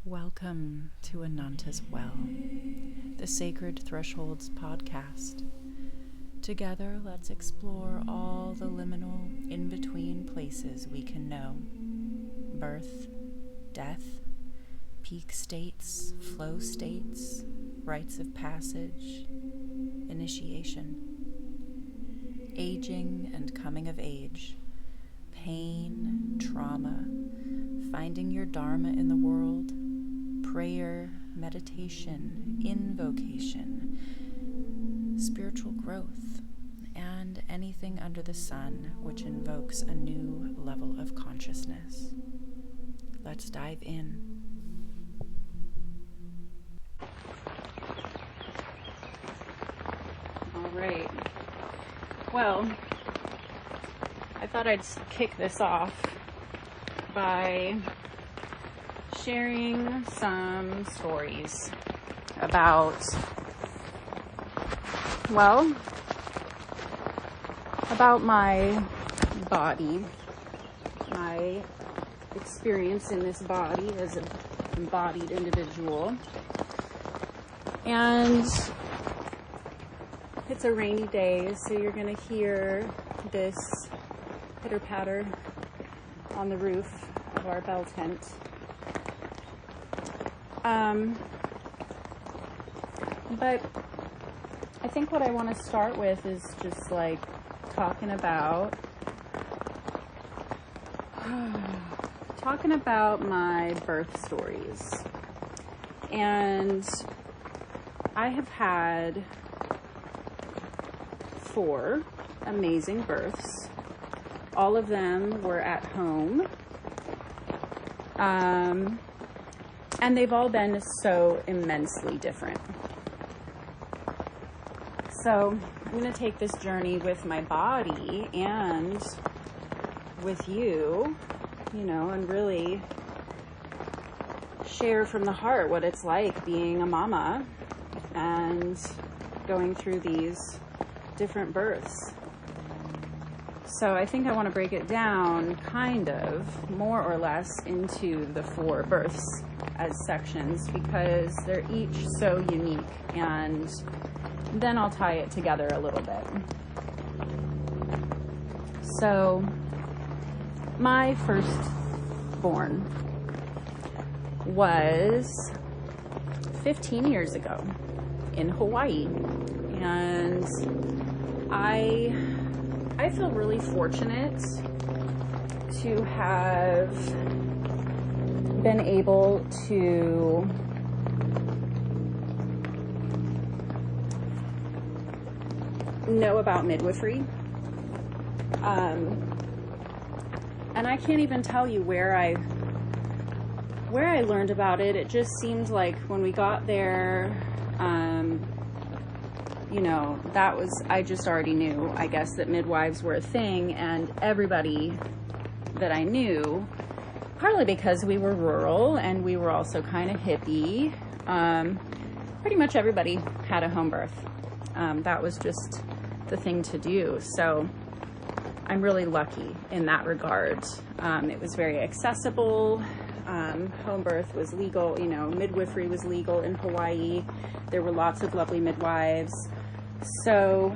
Welcome to Ananta's Well, the Sacred Thresholds podcast. Together, let's explore all the liminal, in-between places we can know. Birth, death, peak states, flow states, rites of passage, initiation. Aging and coming of age, pain, trauma, finding your dharma in the world, prayer, meditation, invocation, spiritual growth, and anything under the sun which invokes a new level of consciousness. Let's dive in. All right. Well, I thought I'd kick this off by sharing some stories about my body, my experience in this body as an embodied individual. And it's a rainy day, so you're going to hear this pitter-patter on the roof of our bell tent. But I think what I want to start with is just talking about my birth stories. And I have had 4 amazing births. All of them were at home. And they've all been so immensely different. So I'm going to take this journey with my body and with you, and really share from the heart what it's like being a mama and going through these different births. So I think I want to break it down kind of more or less into the 4 births as sections because they're each so unique, and then I'll tie it together a little bit. So my firstborn was 15 years ago in Hawaii, and I feel really fortunate to have been able to know about midwifery. And I can't even tell you where I learned about it. It just seemed like when we got there, I just already knew, I guess, that midwives were a thing, and everybody that I knew, partly because we were rural and we were also kind of hippie, pretty much everybody had a home birth. That was just the thing to do. So I'm really lucky in that regard. It was very accessible. Home birth was legal, midwifery was legal in Hawaii. There were lots of lovely midwives. So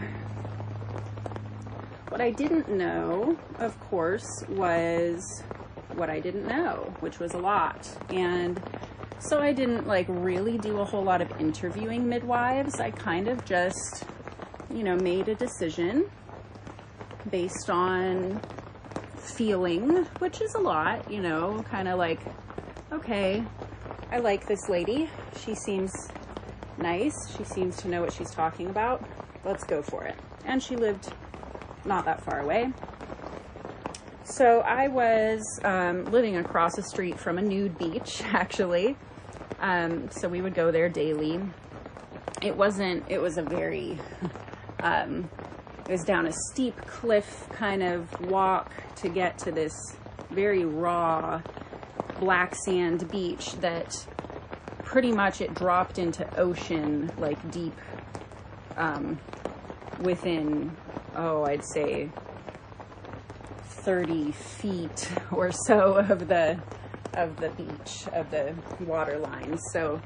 what I didn't know, of course, was what I didn't know, which was a lot. And so I didn't really do a whole lot of interviewing midwives. I kind of just, made a decision based on feeling, which is a lot, kind of okay, I like this lady. She seems nice. She seems to know what she's talking about. Let's go for it. And she lived not that far away. So I was living across the street from a nude beach, actually. So we would go there daily. It was down a steep cliff kind of walk to get to this very raw black sand beach that pretty much it dropped into ocean, deep, within, I'd say 30 feet or so of the of the beach, of the water line. So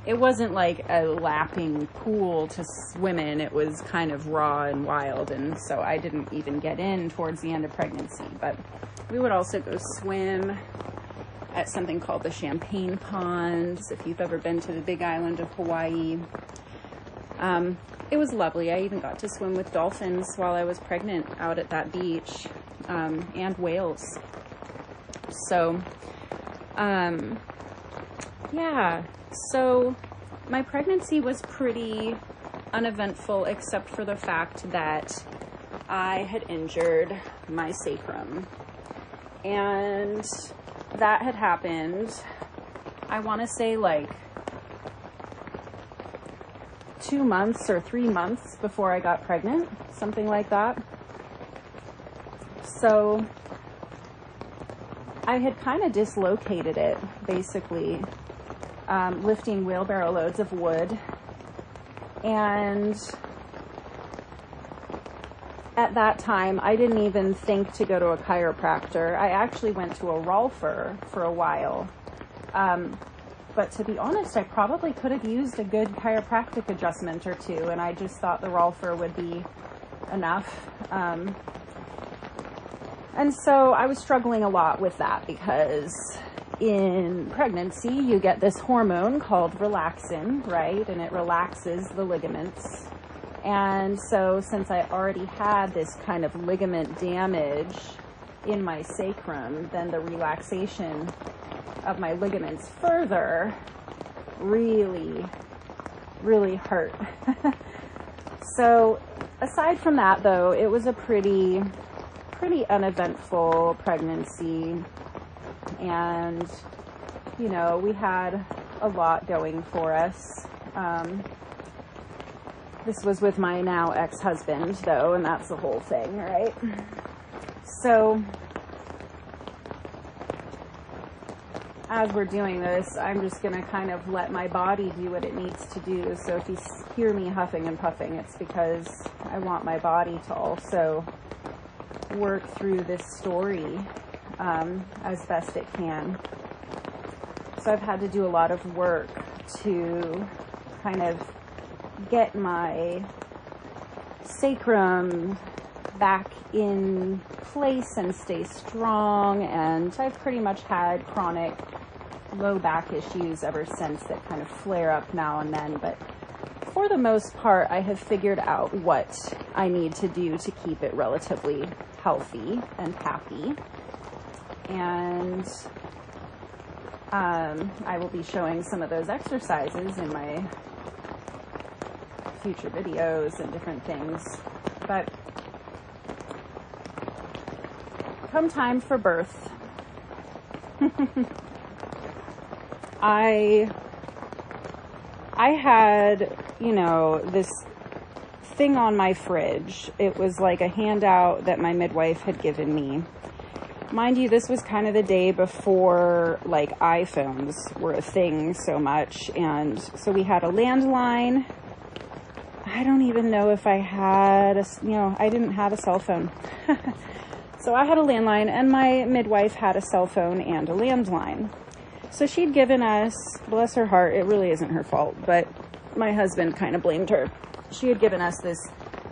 it wasn't like a lapping pool to swim in. It was kind of raw and wild. And so I didn't even get in towards the end of pregnancy. But we would also go swim at something called the Champagne Ponds, if you've ever been to the Big Island of Hawaii. It was lovely. I even got to swim with dolphins while I was pregnant out at that beach, and whales. So, yeah. So my pregnancy was pretty uneventful, except for the fact that I had injured my sacrum. And that had happened, I want to say like 2 months or 3 months before I got pregnant, something like that. So I had kind of dislocated it, basically, lifting wheelbarrow loads of wood. And at that time, I didn't even think to go to a chiropractor. I actually went to a rolfer for a while. But to be honest, I probably could have used a good chiropractic adjustment or two, and I just thought the rolfer would be enough. And so I was struggling a lot with that because in pregnancy, you get this hormone called relaxin, right? And it relaxes the ligaments. And so since I already had this kind of ligament damage in my sacrum, then the relaxation of my ligaments further really, really hurt. So aside from that, though, it was a pretty uneventful pregnancy. And, you know, we had a lot going for us. This was with my now ex-husband, though, and that's the whole thing, right? So as we're doing this, I'm just going to kind of let my body do what it needs to do. So if you hear me huffing and puffing, it's because I want my body to also work through this story as best it can. So I've had to do a lot of work to kind of get my sacrum back in place and stay strong, and I've pretty much had chronic low back issues ever since that kind of flare up now and then, but for the most part I have figured out what I need to do to keep it relatively healthy and happy. And I will be showing some of those exercises in my future videos and different things. But come time for birth, I had, you know, this thing on my fridge. It was like a handout that my midwife had given me. Mind you, this was kind of the day before like iPhones were a thing so much, and so we had a landline. I don't even know if I had I didn't have a cell phone. So I had a landline, and my midwife had a cell phone and a landline. So she'd given us, bless her heart, it really isn't her fault, but my husband kind of blamed her. She had given us this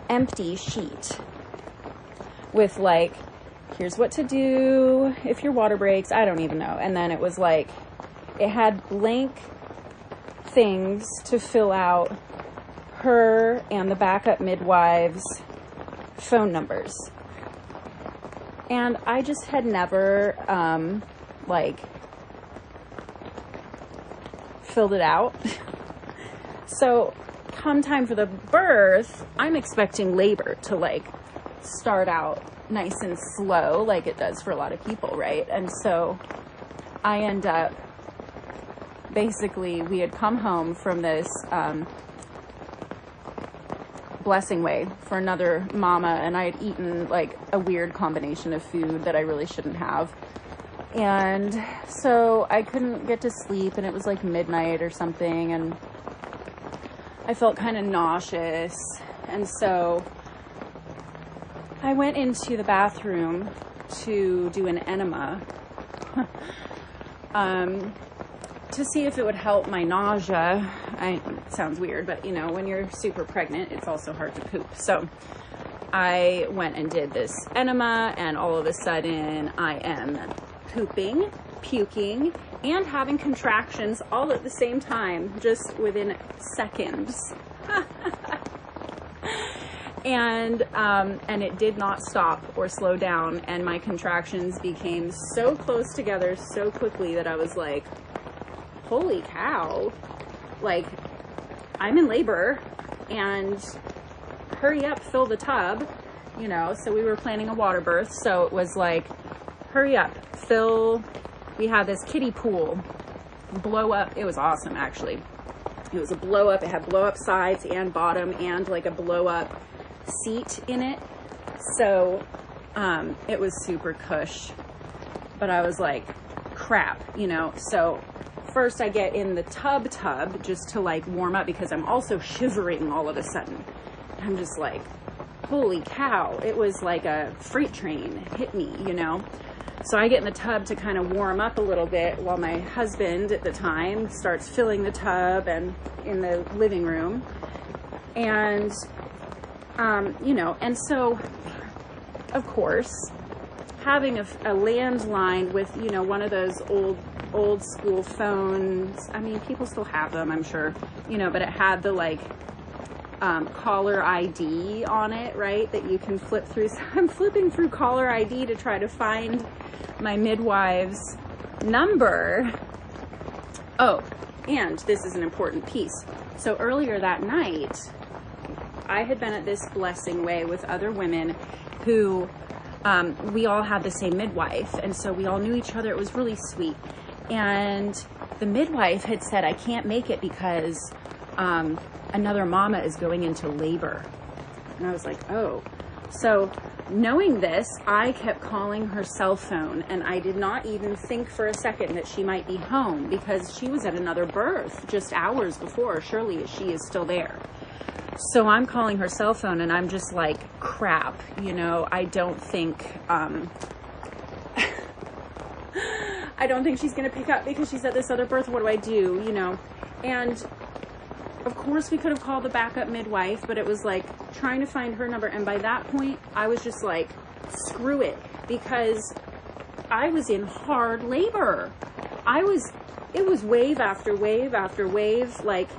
empty sheet with like, here's what to do if your water breaks. I don't even know. And then it was like, it had blank things to fill out her and the backup midwives' phone numbers. And I just had never, filled it out. So come time for the birth, I'm expecting labor to like start out nice and slow like it does for a lot of people, right? And so I end up, basically, we had come home from this blessing way for another mama, and I had eaten like a weird combination of food that I really shouldn't have. And so I couldn't get to sleep, and it was like midnight or something, and I felt kind of nauseous. And so I went into the bathroom to do an enema. to see if it would help my nausea. It sounds weird, but you know, when you're super pregnant, it's also hard to poop. So I went and did this enema, and all of a sudden I am pooping, puking, and having contractions all at the same time, just within seconds. And it did not stop or slow down, and my contractions became so close together so quickly that I was like, holy cow, like, I'm in labor, and hurry up, fill the tub, you know. So we were planning a water birth, so it was like, hurry up, fill. We had this kiddie pool, blow up. It was awesome, actually. It was a blow up. It had blow up sides and bottom, and like a blow up seat in it. So it was super cush, but I was like, crap, you know. So first I get in the tub just to like warm up, because I'm also shivering all of a sudden. I'm just like, holy cow, it was like a freight train hit me, you know. So I get in the tub to kind of warm up a little bit, while my husband at the time starts filling the tub and in the living room. And you know, and so of course, having a landline with, you know, one of those old school phones, I mean, people still have them, I'm sure, you know, but it had the like caller ID on it, right, that you can flip through. So I'm flipping through caller ID to try to find my midwife's number. Oh, and this is an important piece. So earlier that night, I had been at this blessing way with other women who, we all had the same midwife, and so we all knew each other. It was really sweet. And the midwife had said, I can't make it because another mama is going into labor. And I was like, oh. So knowing this, I kept calling her cell phone, and I did not even think for a second that she might be home, because she was at another birth just hours before. Surely she is still there. So I'm calling her cell phone, and I'm just like, crap, you know, I don't think I don't think she's going to pick up because she's at this other birth. What do I do, you know? And of course we could have called the backup midwife, but it was like trying to find her number. And by that point, I was just like, screw it, because I was in hard labor. It was wave after wave after wave, like,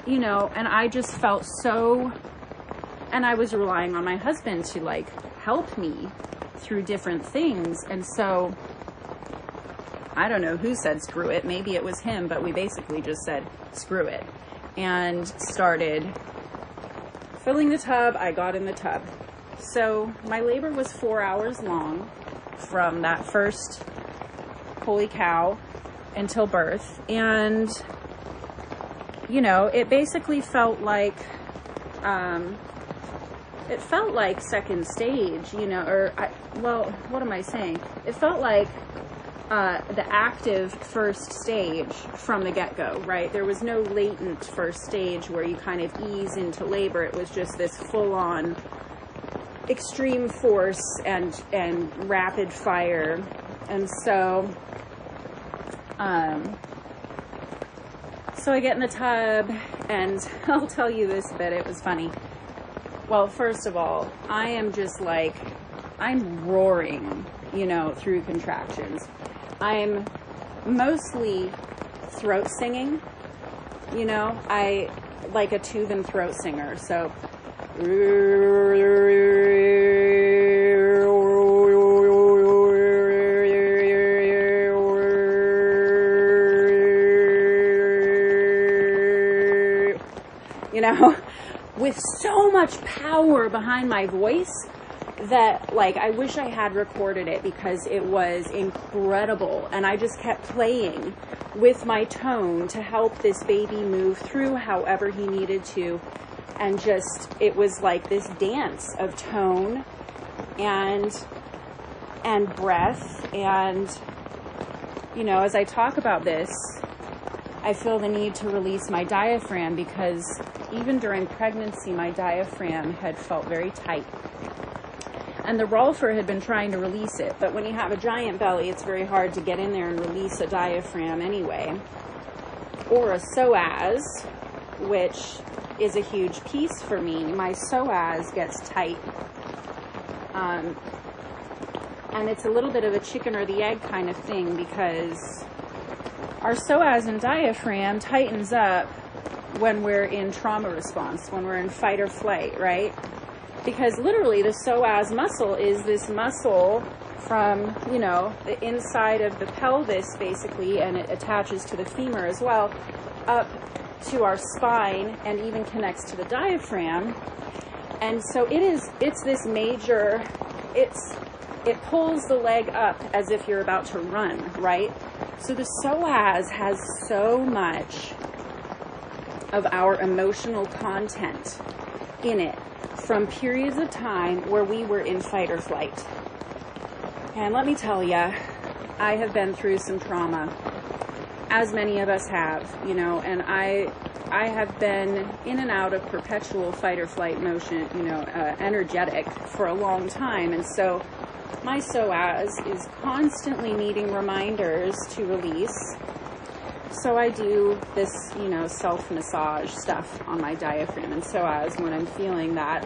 you know, and I just felt so, and I was relying on my husband to like help me through different things. And so I don't know who said screw it, maybe it was him, but we basically just said screw it and started filling the tub. I got in the tub. So my labor was 4 hours long from that first holy cow until birth. And you know, it basically felt like, second stage, you know, or, well, what am I saying? It felt like the active first stage from the get-go, right? There was no latent first stage where you kind of ease into labor. It was just this full-on extreme force and rapid fire. And so, so I get in the tub, and I'll tell you this bit, it was funny. Well, first of all, I am just like, I'm roaring, you know, through contractions. I'm mostly throat singing, you know, I like a tube and throat singer, so you know, with so much power behind my voice that, like, I wish I had recorded it, because it was incredible. And I just kept playing with my tone to help this baby move through however he needed to. And just, it was like this dance of tone and breath. And, you know, as I talk about this, I feel the need to release my diaphragm, because even during pregnancy, my diaphragm had felt very tight. And the rolfer had been trying to release it. But when you have a giant belly, it's very hard to get in there and release a diaphragm anyway. Or a psoas, which is a huge piece for me. My psoas gets tight. And it's a little bit of a chicken or the egg kind of thing, because our psoas and diaphragm tightens up when we're in trauma response, when we're in fight or flight, right? Because literally the psoas muscle is this muscle from, you know, the inside of the pelvis basically, and it attaches to the femur as well, up to our spine and even connects to the diaphragm. And so it's this major, it pulls the leg up as if you're about to run, right? So the psoas has so much of our emotional content in it from periods of time where we were in fight or flight. And let me tell you, I have been through some trauma, as many of us have, you know, and I have been in and out of perpetual fight or flight motion, you know, energetic for a long time. And so my psoas is constantly needing reminders to release. So I do this, you know, self-massage stuff on my diaphragm and psoas when I'm feeling that.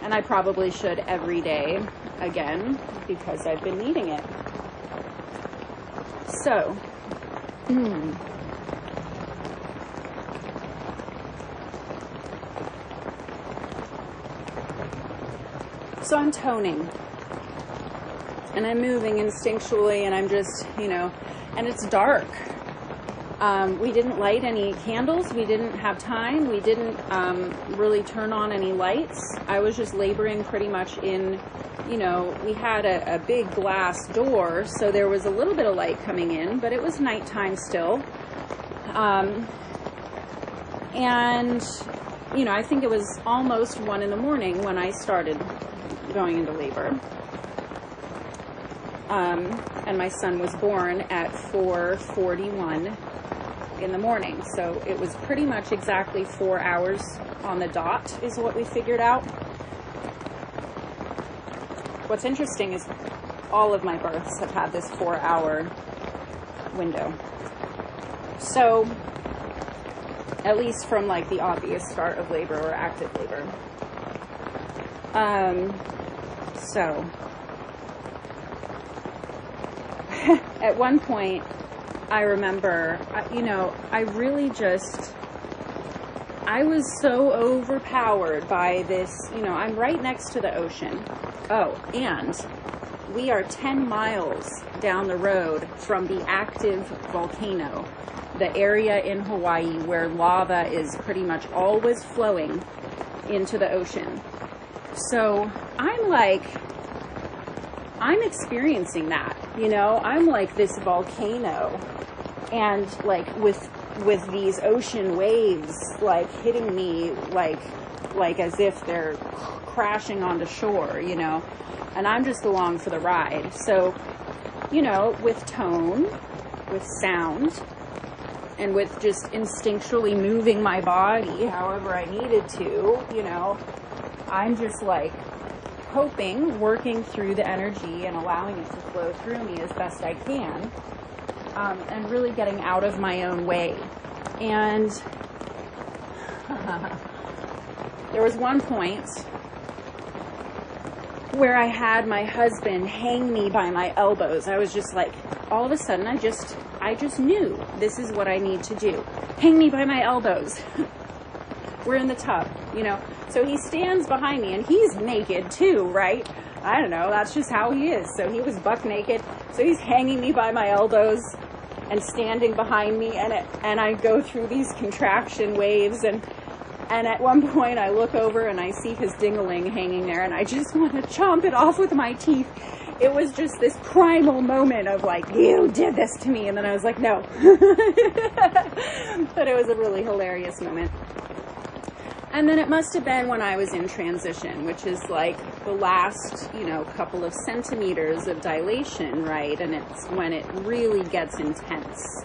And I probably should every day again, because I've been needing it. So, so I'm toning. And I'm moving instinctually, and I'm just, you know, and it's dark. We didn't light any candles. We didn't have time. We didn't really turn on any lights. I was just laboring pretty much in, you know, we had a big glass door, so there was a little bit of light coming in, but it was nighttime still. And, you know, I think it was almost 1 in the morning when I started going into labor. And my son was born at 4:41 in the morning. So it was pretty much exactly 4 hours on the dot is what we figured out. What's interesting is all of my births have had this 4-hour window. So at least from like the obvious start of labor or active labor. So at one point, I remember, you know, I was so overpowered by this, you know, I'm right next to the ocean. Oh, and we are 10 miles down the road from the active volcano, the area in Hawaii where lava is pretty much always flowing into the ocean. So I'm experiencing that, you know, I'm like this volcano, and like with these ocean waves like hitting me like as if they're crashing onto shore, you know, and I'm just along for the ride. So, you know, with tone, with sound, and with just instinctually moving my body however I needed to, you know, I'm just like hoping, working through the energy and allowing it to flow through me as best I can, and really getting out of my own way. And there was one point where I had my husband hang me by my elbows. I was just like, all of a sudden, I just knew this is what I need to do. Hang me by my elbows. We're in the tub, you know. So he stands behind me, and he's naked too, right? I don't know, that's just how he is. So he was buck naked. So he's hanging me by my elbows and standing behind me, and I go through these contraction waves, and at one point I look over and I see his ding-a-ling hanging there, and I just want to chomp it off with my teeth. It was just this primal moment of like, you did this to me, and then I was like, no. But it was a really hilarious moment. And then it must have been when I was in transition, which is like the last, you know, couple of centimeters of dilation, right? And it's when it really gets intense.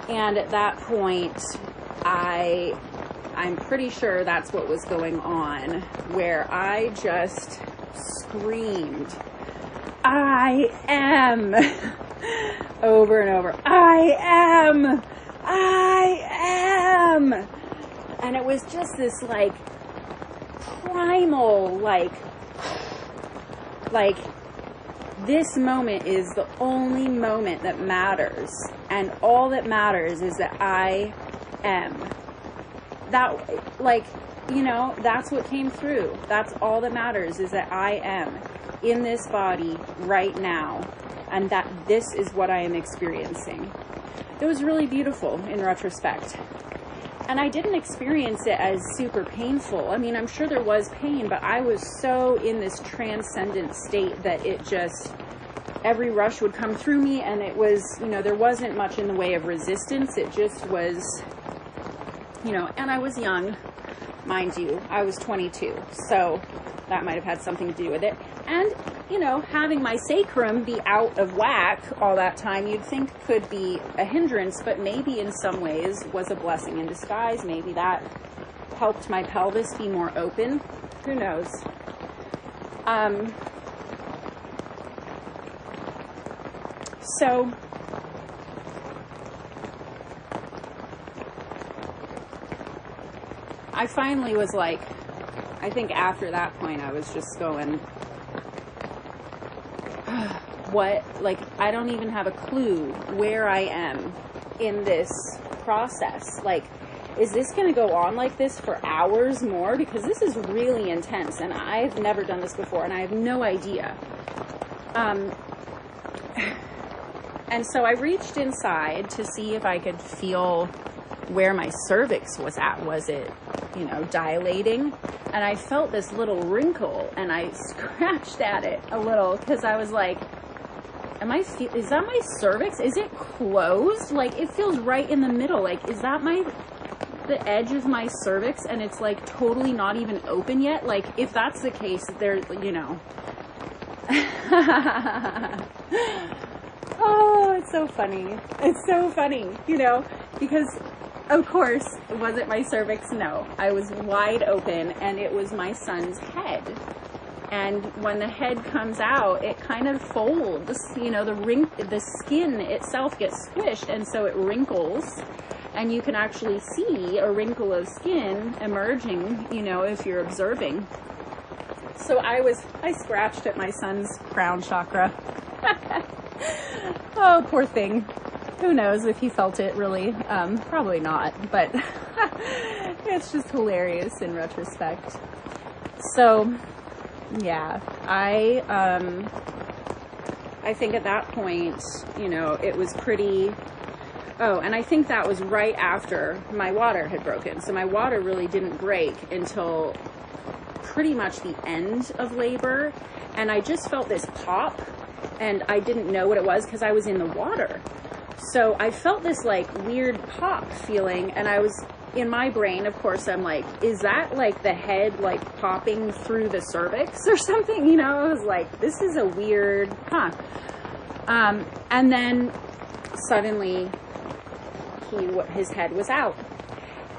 And at that point, I'm pretty sure that's what was going on, where I just screamed, I am, over and over, I am. And it was just this like primal, like this moment is the only moment that matters, and all that matters is that I am. That, like, you know, that's what came through. That's all that matters, is that I am in this body right now, and that this is what I am experiencing. It was really beautiful in retrospect. And I didn't experience it as super painful. I mean, I'm sure there was pain, but I was so in this transcendent state that it just, every rush would come through me, and it was, you know, there wasn't much in the way of resistance. It just was, you know, and I was young, mind you. I was 22, so that might have had something to do with it. And, you know, having my sacrum be out of whack all that time, you'd think could be a hindrance, but maybe in some ways was a blessing in disguise. Maybe that helped my pelvis be more open. Who knows? So I finally was like, I think after that point I was just going, what, like, I don't even have a clue where I am in this process. Like, is this going to go on like this for hours more? Because this is really intense, and I've never done this before, and I have no idea. And so I reached inside to see if I could feel where my cervix was at. Was it, you know, dilating? And I felt this little wrinkle, and I scratched at it a little, because I was like, is that my cervix? Is it closed? Like, it feels right in the middle. Like, is that the edge of my cervix, and it's like totally not even open yet? Like, if that's the case, there, you know. Oh, it's so funny. It's so funny, you know, because of course, was it my cervix? No, I was wide open, and it was my son's head. And when the head comes out, it kind of folds, you know, the skin itself gets squished, and so it wrinkles, and you can actually see a wrinkle of skin emerging, you know, if you're observing. So I scratched at my son's crown chakra. Oh, poor thing. Who knows if he felt it really? Probably not, but it's just hilarious in retrospect. So, yeah, I think at that point, you know, it was pretty, and I think that was right after my water had broken. So my water really didn't break until pretty much the end of labor, and I just felt this pop, and I didn't know what it was because I was in the water. So I felt this like weird pop feeling, and I was, in my brain, of course, I'm like, is that like the head like popping through the cervix or something? You know, I was like, this is a weird, and then suddenly his head was out.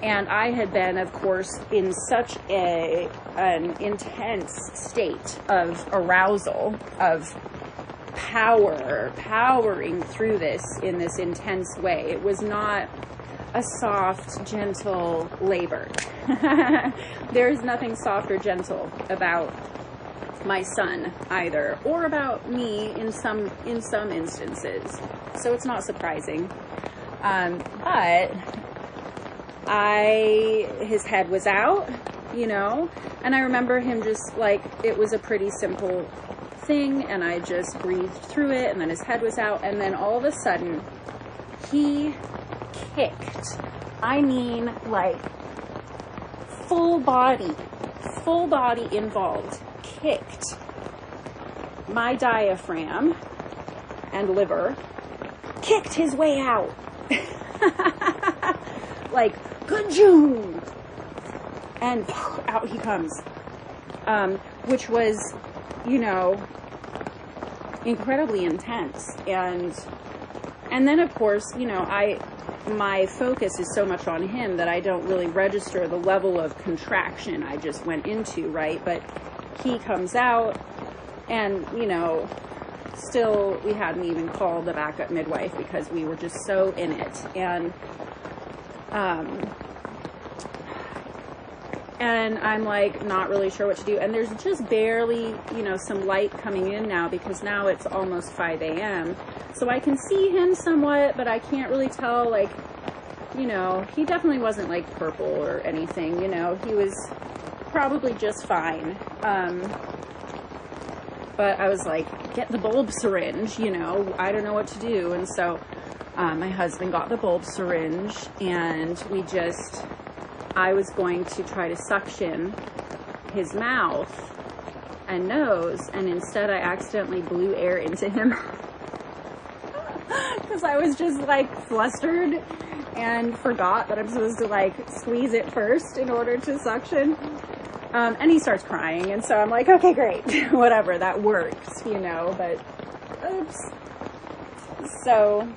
And I had been, of course, in such an intense state of arousal, of powering through this in this intense way. It was not a soft, gentle labor. There is nothing soft or gentle about my son either, or about me in some instances. So it's not surprising. But his head was out, you know, and I remember him just like, it was a pretty simple thing, and I just breathed through it, and then his head was out, and then all of a sudden he kicked. I mean, like full body involved, kicked my diaphragm and liver, kicked his way out. Like, ka-joom! And out he comes. Which was, you know, incredibly intense. And then, of course, you know, my focus is so much on him that I don't really register the level of contraction I just went into, right? But he comes out, and, you know, still we hadn't even called the backup midwife because we were just so in it. And I'm like not really sure what to do, and there's just barely, you know, some light coming in now because now it's almost 5 a.m. so I can see him somewhat, but I can't really tell, like, you know, he definitely wasn't like purple or anything, you know, he was probably just fine. But I was like, get the bulb syringe, you know, I don't know what to do. And so my husband got the bulb syringe, and I was going to try to suction his mouth and nose, and instead I accidentally blew air into him because I was just like flustered and forgot that I'm supposed to like squeeze it first in order to suction. And he starts crying, and so I'm like, okay, great, whatever, that works, you know, but oops. So,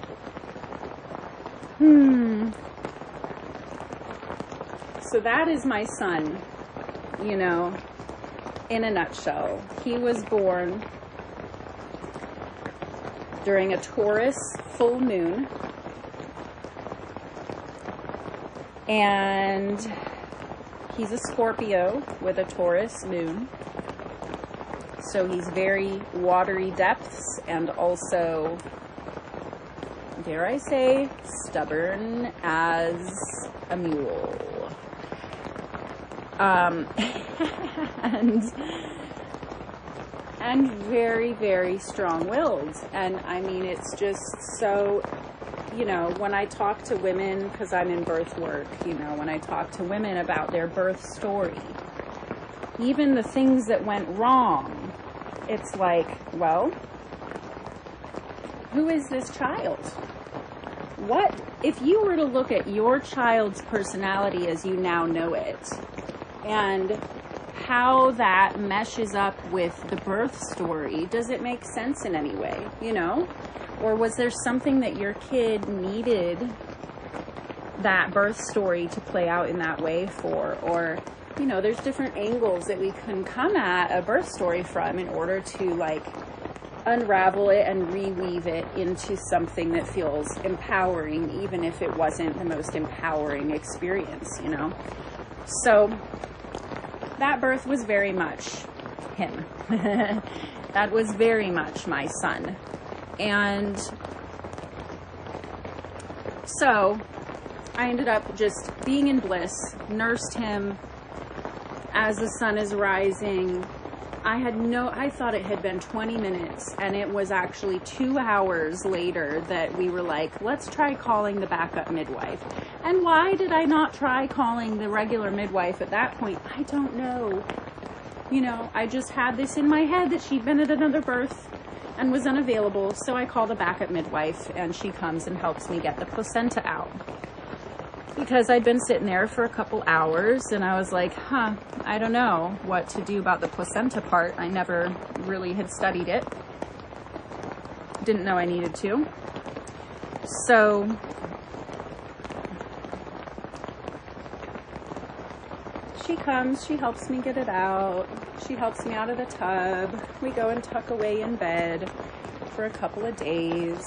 So that is my son, you know, in a nutshell. He was born during a Taurus full moon, and he's a Scorpio with a Taurus moon. So he's very watery depths, and also, dare I say, stubborn as a mule. And very, very strong-willed. And I mean, it's just so, you know, when I talk to women, because I'm in birth work, you know, when I talk to women about their birth story, even the things that went wrong, it's like, well, who is this child? What, if you were to look at your child's personality as you now know it, and how that meshes up with the birth story, does it make sense in any way, you know? Or was there something that your kid needed that birth story to play out in that way for? Or, you know, there's different angles that we can come at a birth story from in order to, like, unravel it and reweave it into something that feels empowering, even if it wasn't the most empowering experience, you know? So that birth was very much him. That was very much my son. And so I ended up just being in bliss, nursed him as the sun is rising. I thought it had been 20 minutes, and it was actually 2 hours later that we were like, let's try calling the backup midwife. And why did I not try calling the regular midwife at that point? I don't know. You know, I just had this in my head that she'd been at another birth and was unavailable, so I called a backup midwife, and she comes and helps me get the placenta out. Because I'd been sitting there for a couple hours, and I was like, I don't know what to do about the placenta part. I never really had studied it. Didn't know I needed to. So she comes, she helps me get it out. She helps me out of the tub. We go and tuck away in bed for a couple of days.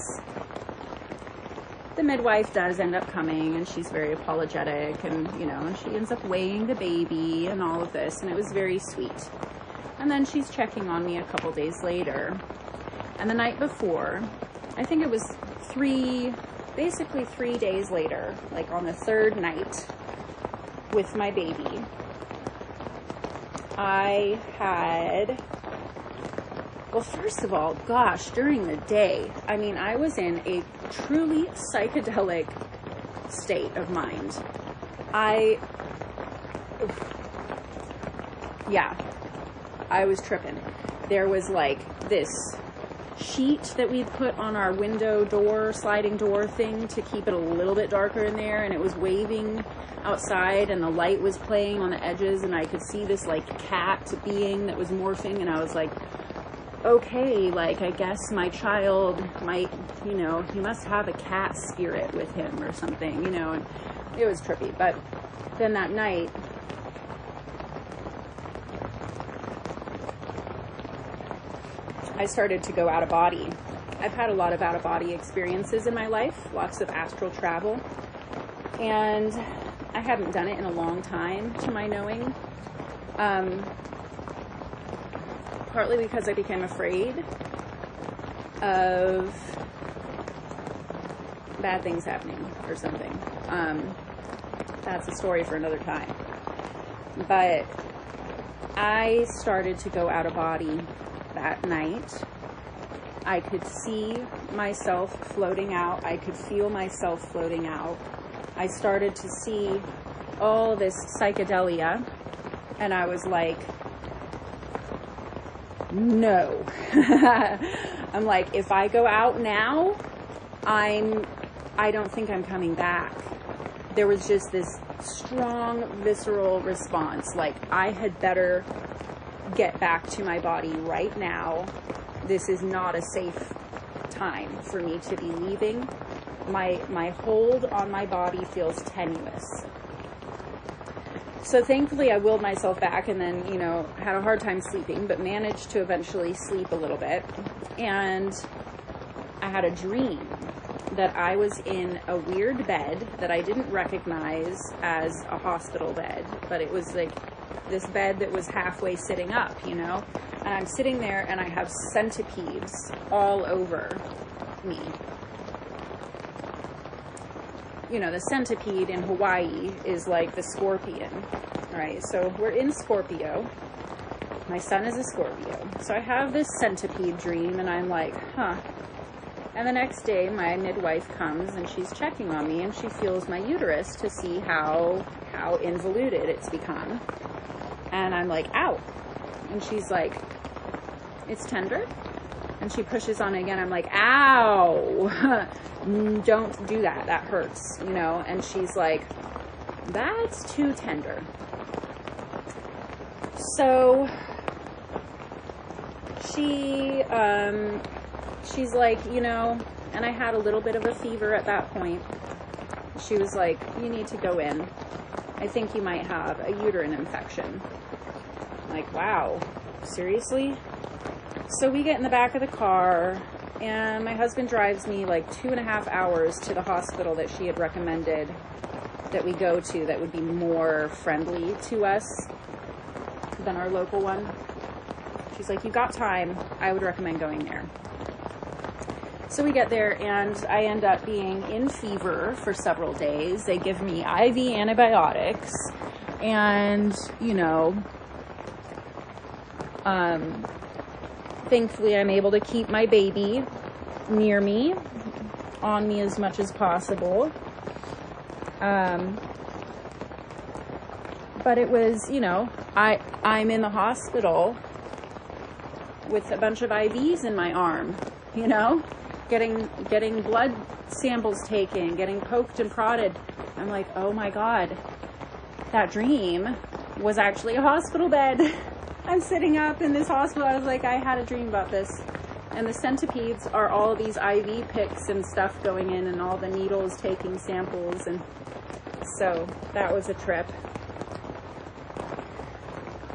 The midwife does end up coming, and she's very apologetic, and, you know, and she ends up weighing the baby and all of this, and it was very sweet. And then she's checking on me a couple days later. And the night before, I think it was basically 3 days later, like on the third night with my baby, I had, well, first of all, gosh, during the day, I mean, I was in a truly psychedelic state of mind. I was tripping. There was like this sheet that we put on our window door, sliding door thing to keep it a little bit darker in there, and it was waving outside, and the light was playing on the edges, and I could see this like cat being that was morphing, and I was like, okay, like, I guess my child might, you know, he must have a cat spirit with him or something, you know, and it was trippy. But then that night, I started to go out of body. I've had a lot of out of body experiences in my life, lots of astral travel, and I haven't done it in a long time to my knowing. Partly because I became afraid of bad things happening or something. That's a story for another time. But I started to go out of body that night. I could see myself floating out. I could feel myself floating out. I started to see all this psychedelia, and I was like, no. I'm like, if I go out now, I don't think I'm coming back. There was just this strong visceral response, like I had better get back to my body right now. This is not a safe time for me to be leaving. My hold on my body feels tenuous. So thankfully I willed myself back, and then, had a hard time sleeping, but managed to eventually sleep a little bit. And I had a dream that I was in a weird bed that I didn't recognize as a hospital bed, but it was like this bed that was halfway sitting up, and I'm sitting there and I have centipedes all over me. The centipede in Hawaii is like the scorpion, right? So we're in Scorpio. My son is a Scorpio. So I have this centipede dream, and I'm like, huh. And the next day, my midwife comes, and she's checking on me, and she feels my uterus to see how involuted it's become. And I'm like, ow. And she's like, it's tender? And she pushes on it again. I'm like, ow. Don't do that. That hurts, And she's like, that's too tender. So she's like, and I had a little bit of a fever at that point. She was like, you need to go in. I think you might have a uterine infection. I'm like, wow, seriously? So we get in the back of the car, and my husband drives me like 2.5 hours to the hospital that she had recommended that we go to that would be more friendly to us than our local one. She's like, you got time, I would recommend going there. So we get there, and I end up being in fever for several days. They give me IV antibiotics, and, thankfully I'm able to keep my baby near me, on me as much as possible. But it was, I'm in the hospital with a bunch of IVs in my arm, getting blood samples taken, getting poked and prodded. I'm like, oh my God, that dream was actually a hospital bed. I'm sitting up in this hospital. I was like, I had a dream about this. And the centipedes are all these IV picks and stuff going in, and all the needles taking samples. And so that was a trip.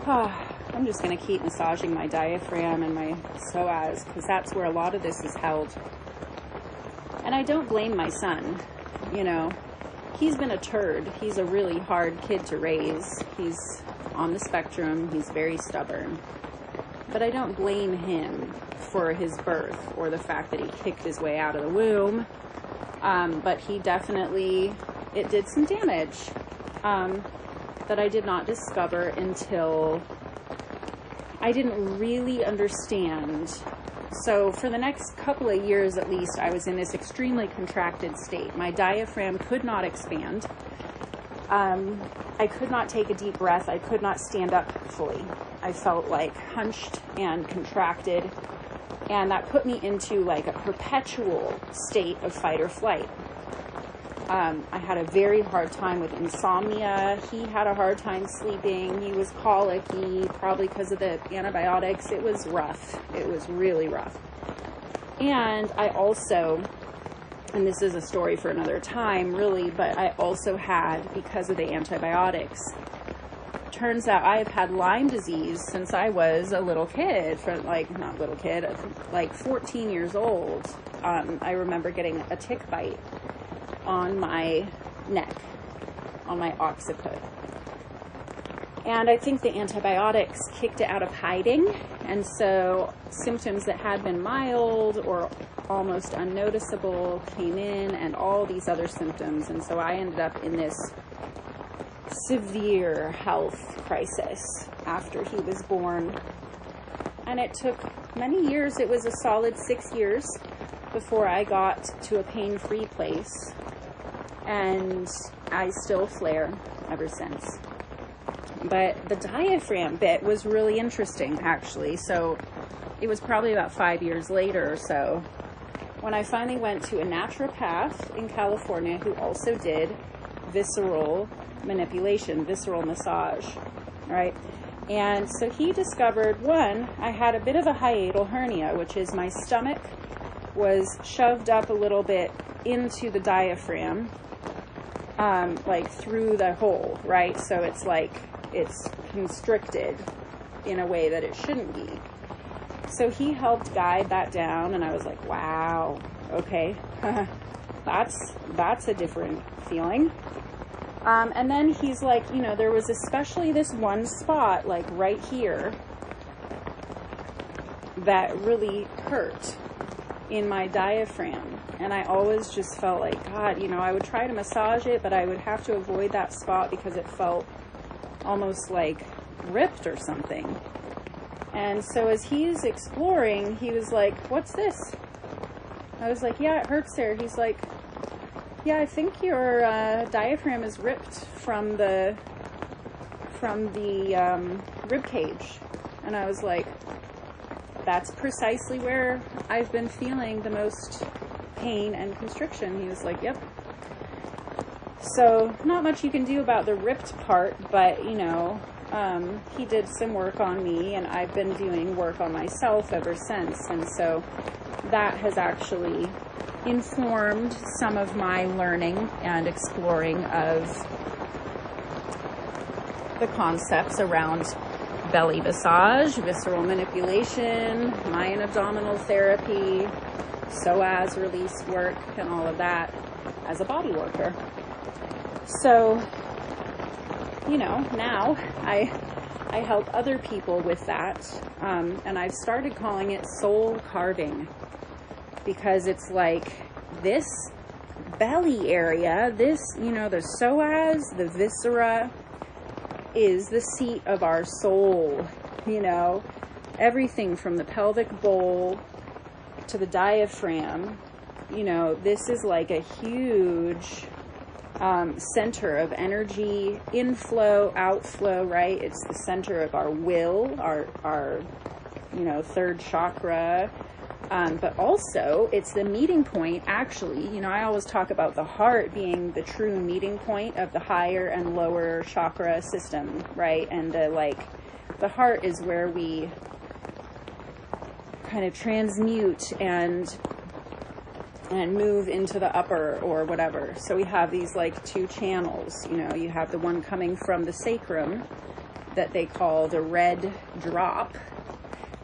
I'm just going to keep massaging my diaphragm and my psoas, because that's where a lot of this is held. And I don't blame my son. He's been a turd. He's a really hard kid to raise. He's on the spectrum. He's very stubborn. But I don't blame him for his birth or the fact that he kicked his way out of the womb. But he definitely, it did some damage that I did not discover until I didn't really understand. So for the next couple of years at least, I was in this extremely contracted state. My diaphragm could not expand. I could not take a deep breath. I could not stand up fully. I felt like hunched and contracted, and that put me into like a perpetual state of fight or flight. I had a very hard time with insomnia. He had a hard time sleeping. He was colicky, probably because of the antibiotics. It was rough. It was really rough. And I also, and this is a story for another time, really, but I also had, because of the antibiotics, turns out I have had Lyme disease since I was a little kid, not little kid, like 14 years old. I remember getting a tick bite on my neck, on my occiput. And I think the antibiotics kicked it out of hiding. And so symptoms that had been mild or almost unnoticeable came in, and all these other symptoms. And so I ended up in this severe health crisis after he was born. And it took many years. It was a solid 6 years before I got to a pain-free place. And I still flare ever since. But the diaphragm bit was really interesting, actually. So it was probably about 5 years later or so when I finally went to a naturopath in California who also did visceral manipulation, visceral massage, right? And so he discovered, one, I had a bit of a hiatal hernia, which is my stomach was shoved up a little bit into the diaphragm, like through the hole, right? So it's like it's constricted in a way that it shouldn't be. So he helped guide that down, and I was like, wow, okay, that's a different feeling. And then he's like, you know, there was especially this one spot, like right here, that really hurt in my diaphragm. And I always just felt like, God, you know, I would try to massage it, but I would have to avoid that spot because it felt almost like ripped or something. And so as he's exploring, he was like, what's this? I was like, yeah, it hurts there. He's like, yeah, I think your diaphragm is ripped from the rib cage. And I was like, that's precisely where I've been feeling the most pain and constriction. He was like, yep. So not much you can do about the ripped part, but you know, he did some work on me, and I've been doing work on myself ever since. And so that has actually informed some of my learning and exploring of the concepts around belly massage, visceral manipulation, Mayan abdominal therapy, psoas release work, and all of that as a body worker. So, you know, now I help other people with that, and I've started calling it soul carving, because it's like this belly area, this, you know, the psoas, the viscera, is the seat of our soul, you know, everything from the pelvic bowl to the diaphragm, you know, this is like a huge center of energy, inflow, outflow, right? It's the center of our will, our you know, third chakra, but also it's the meeting point, actually. You know, I always talk about the heart being the true meeting point of the higher and lower chakra system, right? And the heart is where we kind of transmute and move into the upper or whatever. So we have these like two channels, you know, you have the one coming from the sacrum that they call the red drop,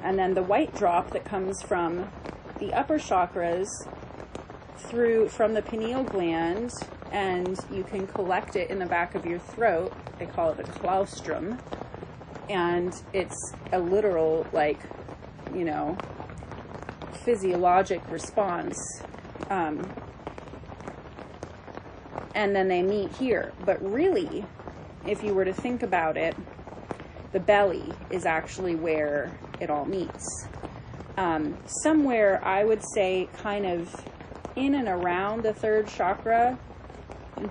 and then the white drop that comes from the upper chakras from the pineal gland, and you can collect it in the back of your throat. They call it the claustrum, and it's a literal, like, you know, physiologic response. And then they meet here. But really, if you were to think about it, the belly is actually where it all meets. Somewhere, I would say, kind of in and around the third chakra,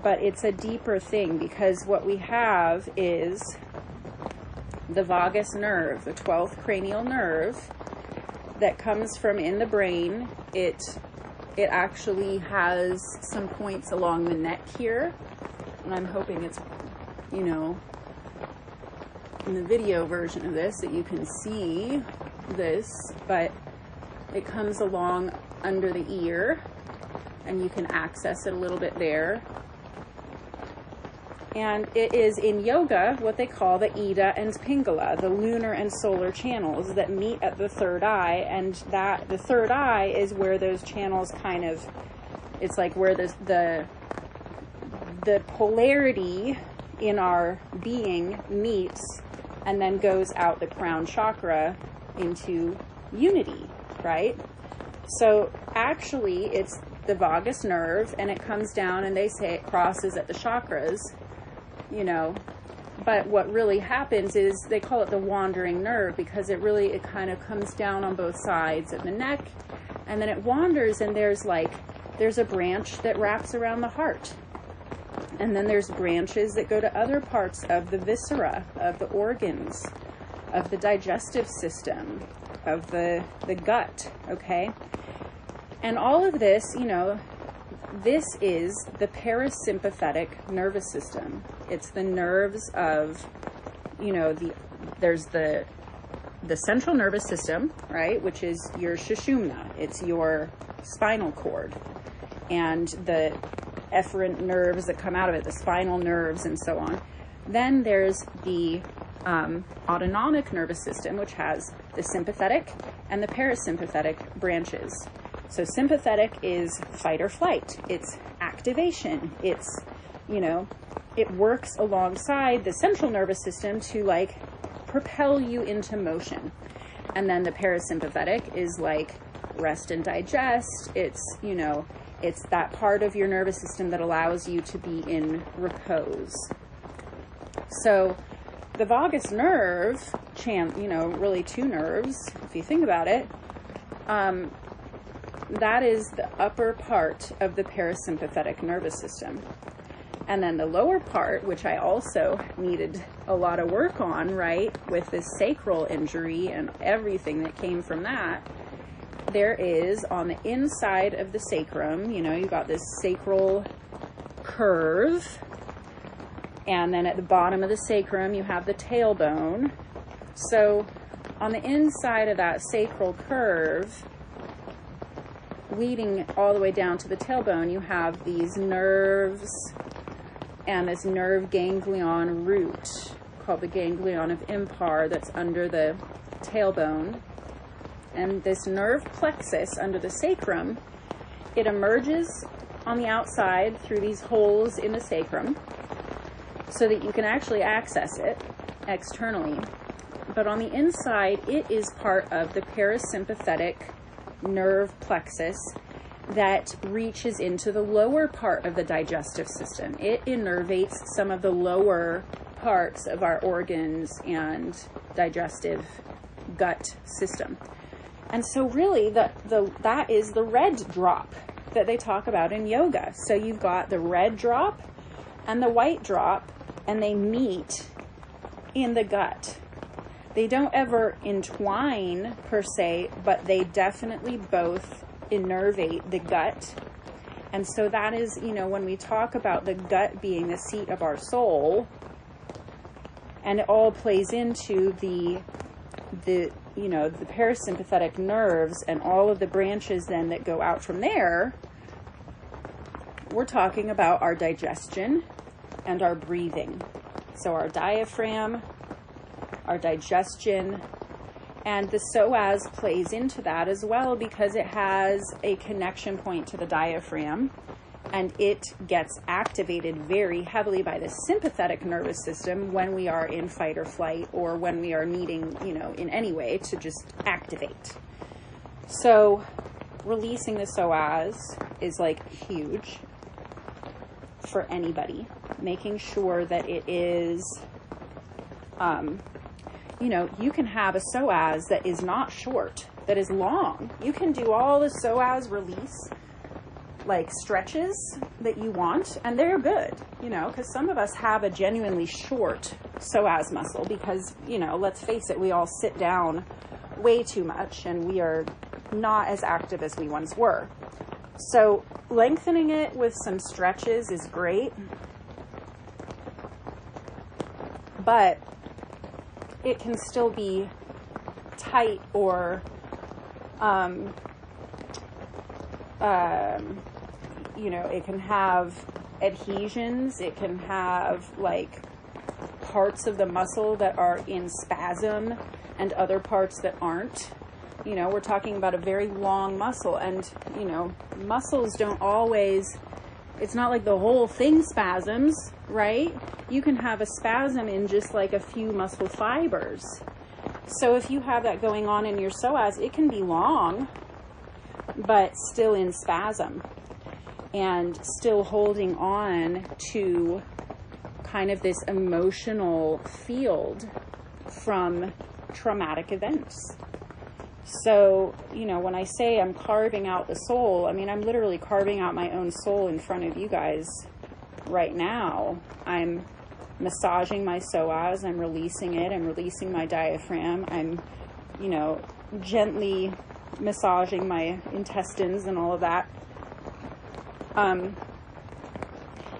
but it's a deeper thing, because what we have is the vagus nerve, the 12th cranial nerve that comes from in the brain. It actually has some points along the neck here, and I'm hoping it's, you know, in the video version of this that you can see this, but it comes along under the ear, and you can access it a little bit there. And it is in yoga what they call the Ida and Pingala, the lunar and solar channels that meet at the third eye. And that the third eye is where those channels kind of, it's like where the polarity in our being meets and then goes out the crown chakra into unity, right? So actually it's the vagus nerve, and it comes down, and they say it crosses at the chakras, you know, but what really happens is they call it the wandering nerve, because it kind of comes down on both sides of the neck, and then it wanders, and there's a branch that wraps around the heart, and then there's branches that go to other parts of the viscera, of the organs, of the digestive system, of the gut, okay? And all of this, you know, this is the parasympathetic nervous system. It's the nerves of, you know, there's the central nervous system, right, which is your sushumna. It's your spinal cord, and the efferent nerves that come out of it, the spinal nerves and so on. Then there's the autonomic nervous system, which has the sympathetic and the parasympathetic branches. So sympathetic is fight or flight. It's activation. It's, you know, it works alongside the central nervous system to like propel you into motion. And then the parasympathetic is like rest and digest. It's, you know, it's that part of your nervous system that allows you to be in repose. So the vagus nerve, you know, really two nerves, if you think about it, that is the upper part of the parasympathetic nervous system. And then the lower part, which I also needed a lot of work on, right, with this sacral injury and everything that came from that, there is on the inside of the sacrum, you know, you've got this sacral curve, and then at the bottom of the sacrum you have the tailbone. So on the inside of that sacral curve, leading all the way down to the tailbone, you have these nerves and this nerve ganglion root called the ganglion of Impar that's under the tailbone. And this nerve plexus under the sacrum, it emerges on the outside through these holes in the sacrum so that you can actually access it externally. But on the inside, it is part of the parasympathetic nerve plexus that reaches into the lower part of the digestive system. It innervates some of the lower parts of our organs and digestive gut system. And so really that is the red drop that they talk about in yoga. So you've got the red drop and the white drop, and they meet in the gut. They don't ever entwine per se, but they definitely both innervate the gut. And so that is, you know, when we talk about the gut being the seat of our soul, and it all plays into the you know, the parasympathetic nerves and all of the branches then that go out from there, we're talking about our digestion and our breathing. So our diaphragm, our digestion, and the psoas plays into that as well, because it has a connection point to the diaphragm, and it gets activated very heavily by the sympathetic nervous system when we are in fight or flight, or when we are needing, you know, in any way to just activate. So releasing the psoas is like huge for anybody, making sure that it is, you know, you can have a psoas that is not short, that is long. You can do all the psoas release, like stretches that you want, and they're good, you know, because some of us have a genuinely short psoas muscle because, you know, let's face it, we all sit down way too much and we are not as active as we once were. So lengthening it with some stretches is great, but it can still be tight or you know, it can have adhesions. It can have like parts of the muscle that are in spasm and other parts that aren't. You know, we're talking about a very long muscle, and, you know, muscles don't always, it's not like the whole thing spasms, right? You can have a spasm in just like a few muscle fibers. So if you have that going on in your psoas, it can be long, but still in spasm and still holding on to kind of this emotional field from traumatic events. So, you know, when I say I'm carving out the soul, I mean, I'm literally carving out my own soul in front of you guys right now. I'm massaging my psoas, I'm releasing it, I'm releasing my diaphragm, I'm, you know, gently massaging my intestines and all of that.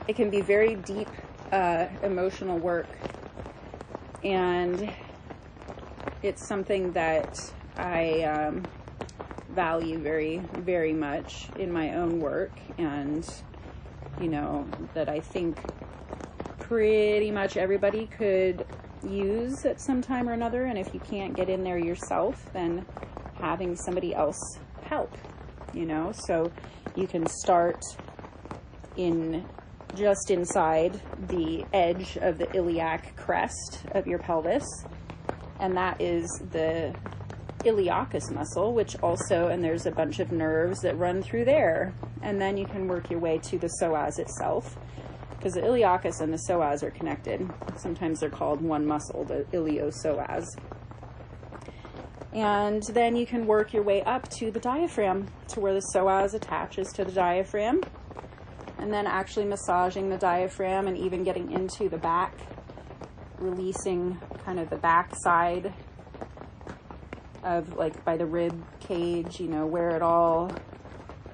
It can be very deep emotional work, and it's something that I value very, very much in my own work, and, you know, that I think pretty much everybody could use at some time or another. And if you can't get in there yourself, then having somebody else help, you know. So you can start in just inside the edge of the iliac crest of your pelvis, and that is the iliacus muscle, which also, and there's a bunch of nerves that run through there, and then you can work your way to the psoas itself, because the iliacus and the psoas are connected. Sometimes they're called one muscle, the iliopsoas. And then you can work your way up to the diaphragm, to where the psoas attaches to the diaphragm, and then actually massaging the diaphragm and even getting into the back, releasing kind of the back side of, like, by the rib cage, you know, where it all,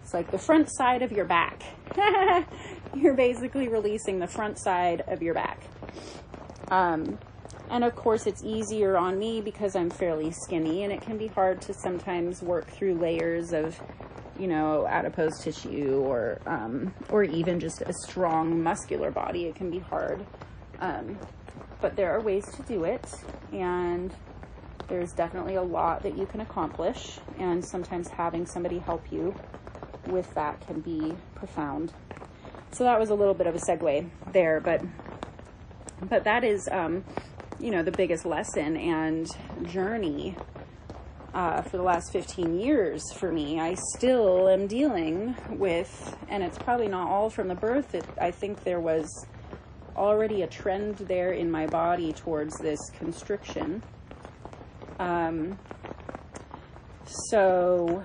it's like the front side of your back. You're basically releasing the front side of your back. And of course it's easier on me because I'm fairly skinny, and it can be hard to sometimes work through layers of, you know, adipose tissue, or even just a strong muscular body. It can be hard. But there are ways to do it, and there's definitely a lot that you can accomplish, and sometimes having somebody help you with that can be profound. So that was a little bit of a segue there, but that is, you know, the biggest lesson and journey for the last 15 years for me. I still am dealing with, and it's probably not all from the birth. I think there was already a trend there in my body towards this constriction. So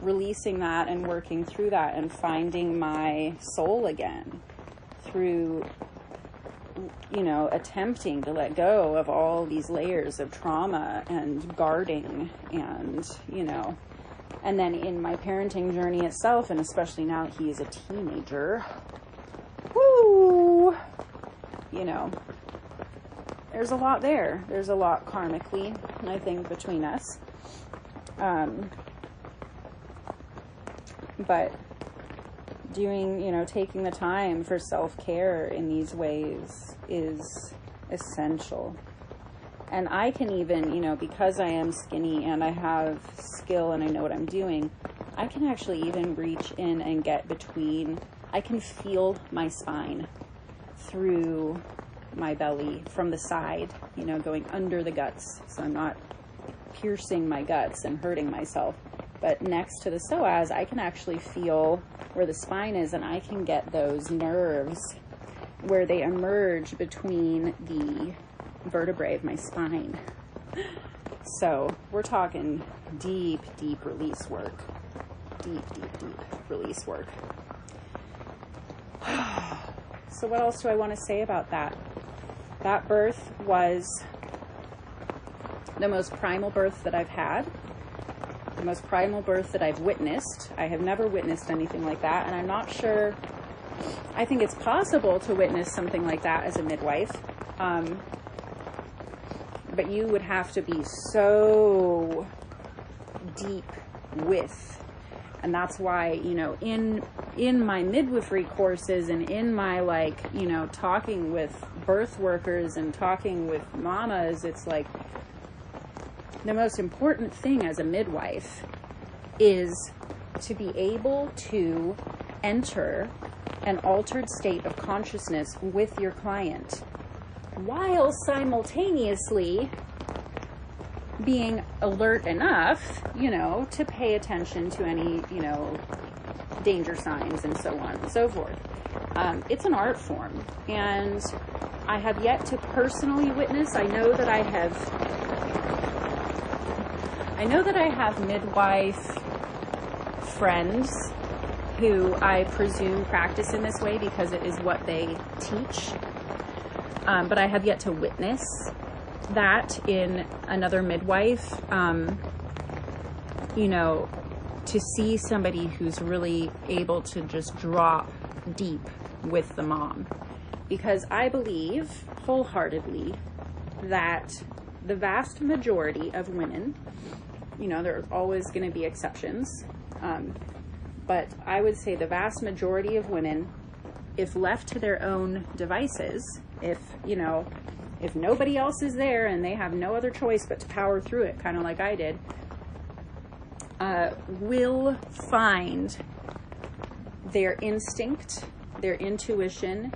releasing that and working through that and finding my soul again through, you know, attempting to let go of all these layers of trauma and guarding, and, you know, and then in my parenting journey itself, and especially now that he is a teenager, woo, you know, there's a lot there. There's a lot karmically, I think, between us. But doing, you know, taking the time for self-care in these ways is essential. And I can even, you know, because I am skinny and I have skill and I know what I'm doing, I can actually even reach in and get between, I can feel my spine through my belly from the side, you know, going under the guts. So I'm not piercing my guts and hurting myself. But next to the psoas, I can actually feel where the spine is, and I can get those nerves where they emerge between the vertebrae of my spine. So we're talking deep, deep release work. Deep, deep, deep release work. So what else do I want to say about that? That birth was the most primal birth that I've had. The most primal birth that I've witnessed. I have never witnessed anything like that, and I'm not sure, I think it's possible to witness something like that as a midwife, but you would have to be so deep with, and that's why, you know, in in my midwifery courses and in my, like, you know, talking with birth workers and talking with mamas, it's like the most important thing as a midwife is to be able to enter an altered state of consciousness with your client while simultaneously being alert enough, you know, to pay attention to any, you know, danger signs and so on and so forth. It's an art form, and I have yet to personally witness. I know that I have midwife friends who I presume practice in this way because it is what they teach. But I have yet to witness that in another midwife, you know, to see somebody who's really able to just drop deep with the mom. Because I believe wholeheartedly that the vast majority of women, you know, there's always going to be exceptions, but I would say the vast majority of women, if left to their own devices, if, you know, if nobody else is there and they have no other choice but to power through it, kind of like I did, will find their instinct, their intuition,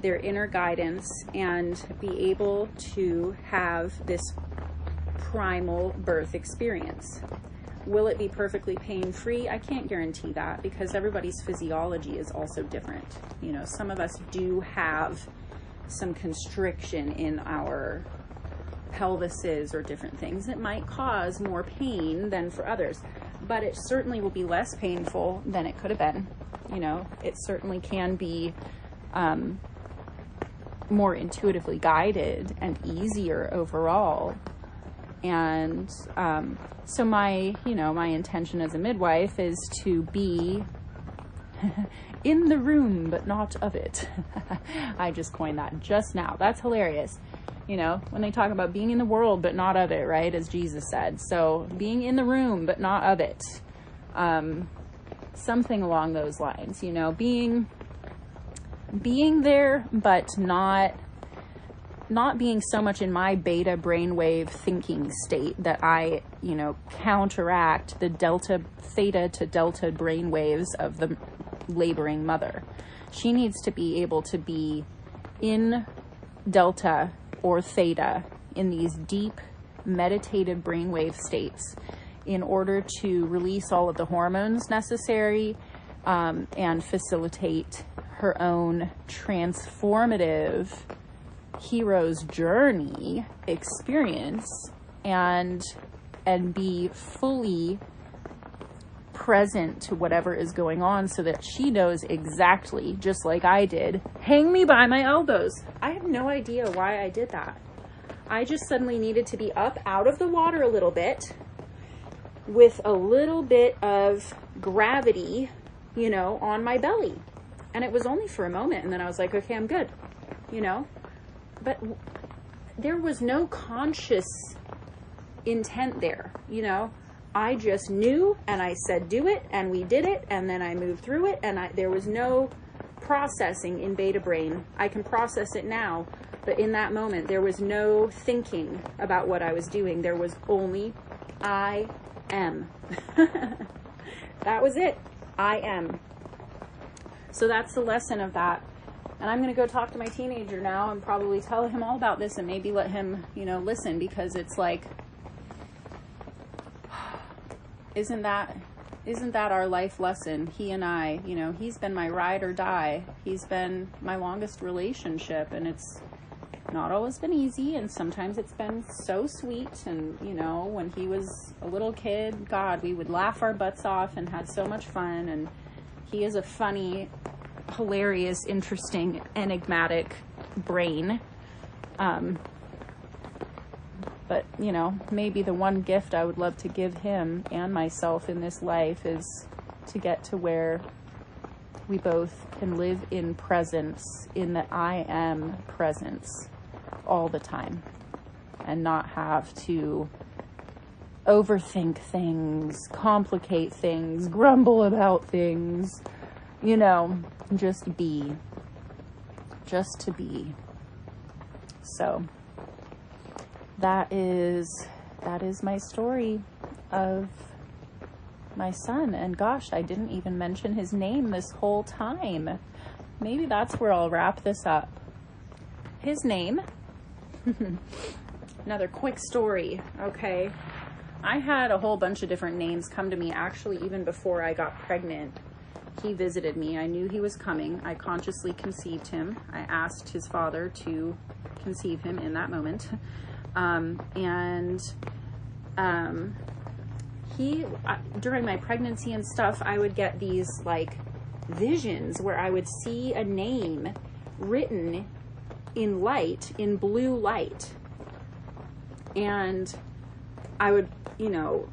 their inner guidance, and be able to have this primal birth experience. Will it be perfectly pain-free? I can't guarantee that, because everybody's physiology is also different. You know, some of us do have some constriction in our pelvises or different things that might cause more pain than for others, but it certainly will be less painful than it could have been. You know, it certainly can be more intuitively guided and easier overall. And so my, you know, my intention as a midwife is to be in the room, but not of it. I just coined that just now. That's hilarious. You know, when they talk about being in the world, but not of it, right? As Jesus said. So being in the room, but not of it. Something along those lines, you know, being there, but not being so much in my beta brainwave thinking state that I, you know, counteract the theta to delta brainwaves of the laboring mother. She needs to be able to be in delta or theta, in these deep meditative brainwave states, in order to release all of the hormones necessary and facilitate her own transformative hero's journey experience, and be fully present to whatever is going on, so that she knows exactly, just like I did, hang me by my elbows. I have no idea why I did that. I just suddenly needed to be up out of the water a little bit with a little bit of gravity, you know, on my belly. And it was only for a moment, and then I was like, okay, I'm good, you know. But there was no conscious intent there, you know. I just knew, and I said do it, and we did it, and then I moved through it, and there was no processing in beta brain. I can process it now, but in that moment there was no thinking about what I was doing. There was only I am. That was it. I am. So that's the lesson of that. And I'm going to go talk to my teenager now and probably tell him all about this, and maybe let him, you know, listen, because it's like, isn't that our life lesson? He and I, you know, he's been my ride or die. He's been my longest relationship, and it's not always been easy, and sometimes it's been so sweet. And, you know, when he was a little kid, God, we would laugh our butts off and had so much fun. And he is a funny, hilarious, interesting, enigmatic brain. But, you know, maybe the one gift I would love to give him and myself in this life is to get to where we both can live in presence, in the I am presence all the time, and not have to overthink things, complicate things, grumble about things, you know, just be. Just to be. So that is my story of my son. And gosh, I didn't even mention his name this whole time. Maybe that's where I'll wrap this up. His name, another quick story, okay? I had a whole bunch of different names come to me, actually, even before I got pregnant. He visited me. I knew he was coming. I consciously conceived him. I asked his father to conceive him in that moment. During my pregnancy and stuff, I would get these like visions where I would see a name written in light, in blue light. And I would, you know,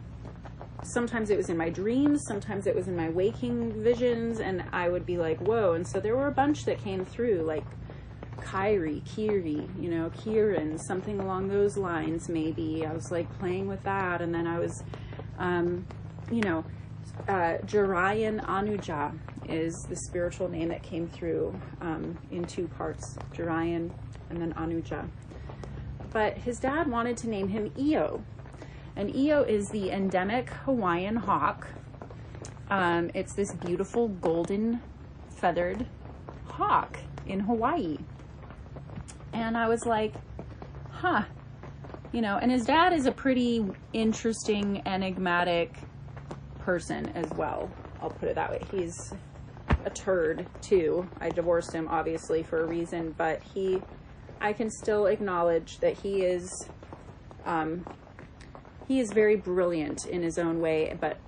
sometimes it was in my dreams, sometimes it was in my waking visions, and I would be like, whoa. And so there were a bunch that came through, like Kiri, you know, Kieran, something along those lines, maybe. I was like playing with that. And then I was, you know, Jarayan Anuja is the spiritual name that came through in two parts, Jarayan and then Anuja. But his dad wanted to name him Io. And Io is the endemic Hawaiian hawk. It's this beautiful golden feathered hawk in Hawaii. And I was like, huh, you know, and his dad is a pretty interesting, enigmatic person as well. I'll put it that way. He's a turd too. I divorced him obviously for a reason, but I can still acknowledge that he is very brilliant in his own way, but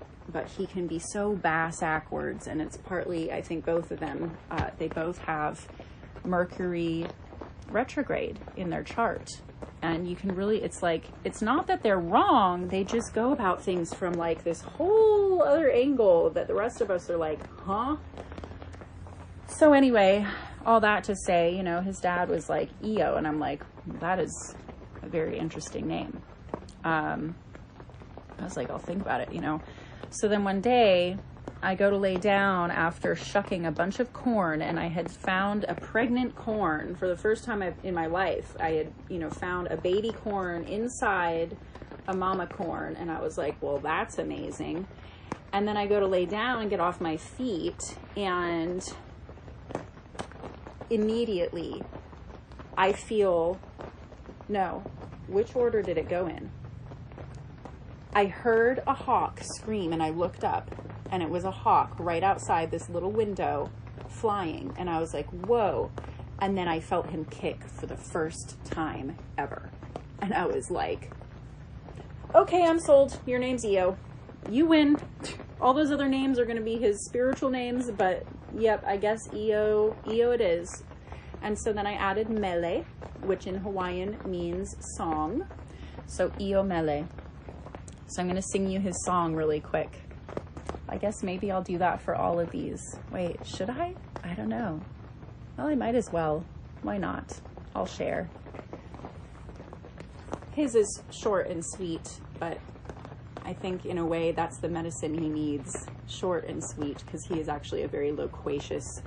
he can be so bass-ackwards, and it's partly, I think, both of them, they both have Mercury retrograde in their chart. And you can really, it's like, it's not that they're wrong, they just go about things from like this whole other angle that the rest of us are like, huh? So anyway, all that to say, you know, his dad was like Io, and I'm like, that is a very interesting name. I was like, I'll think about it, you know. So then one day I go to lay down after shucking a bunch of corn, and I had found a pregnant corn for the first time in my life. I had, you know, found a baby corn inside a mama corn, and I was like, well, that's amazing. And then I go to lay down and get off my feet, and immediately I feel, no, which order did it go in? I heard a hawk scream, and I looked up, and it was a hawk right outside this little window flying. And I was like, whoa. And then I felt him kick for the first time ever. And I was like, okay, I'm sold. Your name's Io. You win. All those other names are going to be his spiritual names, but yep, I guess Io it is. And so then I added Mele, which in Hawaiian means song. So Io Mele. So I'm going to sing you his song really quick. I guess maybe I'll do that for all of these. Wait, should I? I don't know. Well, I might as well. Why not? I'll share. His is short and sweet, but I think in a way that's the medicine he needs. Short and sweet, because he is actually a very loquacious